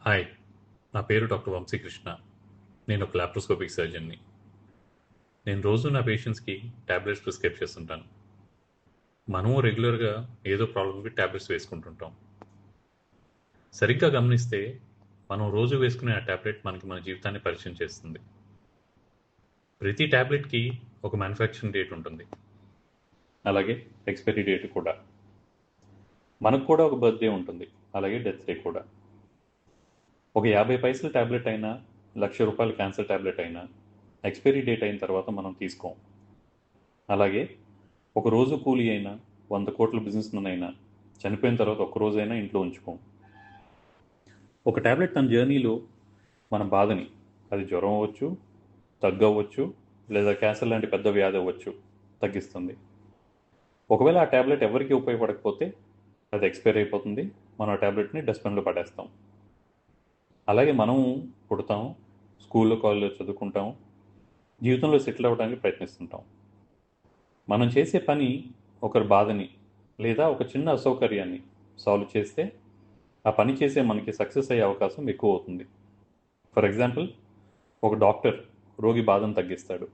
Hi, నా పేరు doctor Vamsikrishna. నేను ఒక లాప్రోస్కోపిక్ సర్జన్ని. నేను రోజు నా పేషెంట్స్కి టాబ్లెట్స్ ప్రిస్క్రైబ్ చేస్తుంటాను. మనము రెగ్యులర్గా ఏదో ప్రాబ్లమ్కి టాబ్లెట్స్ వేసుకుంటుంటాం. సరిగ్గా గమనిస్తే మనం రోజు వేసుకునే ఆ టాబ్లెట్ మనకి మన జీవితాన్ని పరిచయం చేస్తుంది. ప్రతి టాబ్లెట్కి ఒక మ్యానుఫ్యాక్చరింగ్ డేట్ ఉంటుంది, అలాగే ఎక్స్పైరీ డేట్ కూడా. మనకు కూడా ఒక బర్త్డే ఉంటుంది, అలాగే డెత్ డే కూడా. ఒక 50 పైసల టాబ్లెట్ అయినా, ₹1,00,000 క్యాన్సర్ టాబ్లెట్ అయినా ఎక్స్పైరీ డేట్ అయిన తర్వాత మనం తీసుకోం. అలాగే ఒక రోజు కూలీ అయినా, 100 కోట్ల బిజినెస్ మెన్ అయినా చనిపోయిన తర్వాత ఒక్క రోజైనా ఇంట్లో ఉంచుకోం. ఒక టాబ్లెట్ తన జర్నీలో మన బాధని, అది జ్వరం అవ్వచ్చు, దగ్గు అవ్వచ్చు, లేదా క్యాన్సర్ లాంటి పెద్ద వ్యాధి అవ్వచ్చు, తగ్గిస్తుంది. ఒకవేళ ఆ టాబ్లెట్ ఎవరికి ఉపయోగపడకపోతే అది ఎక్స్పైర్ అయిపోతుంది. మనం ఆ టాబ్లెట్ని డస్ట్బిన్లో పడేస్తాం. అలాగే మనం పుడతాం, స్కూల్లో కాలేజీలో చదువుకుంటాం, జీవితంలో సెటిల్ అవ్వడానికి ప్రయత్నిస్తుంటాం. మనం చేసే పని ఒకరి బాధని లేదా ఒక చిన్న అసౌకర్యాన్ని సాల్వ్ చేస్తే ఆ పని చేసే మనకి సక్సెస్ అయ్యే అవకాశం ఎక్కువ అవుతుంది. ఫర్ ఎగ్జాంపుల్, ఒక డాక్టర్ రోగి బాధను తగ్గిస్తాడు,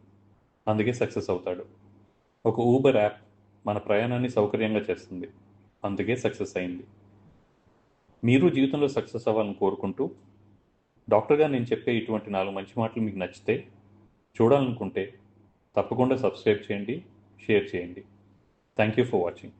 అందుకే సక్సెస్ అవుతాడు. ఒక ఊబర్ యాప్ మన ప్రయాణాన్ని సౌకర్యంగా చేస్తుంది, అందుకే సక్సెస్ అయింది. మీరు జీవితంలో సక్సెస్ అవ్వాలని కోరుకుంటూ, డాక్టర్గా నేను చెప్పే ఇటువంటి 4 మంచి మాటలు మీకు నచ్చితే, చూడాలనుకుంటే తప్పకుండా సబ్స్క్రైబ్ చేయండి, షేర్ చేయండి. Thank you for watching.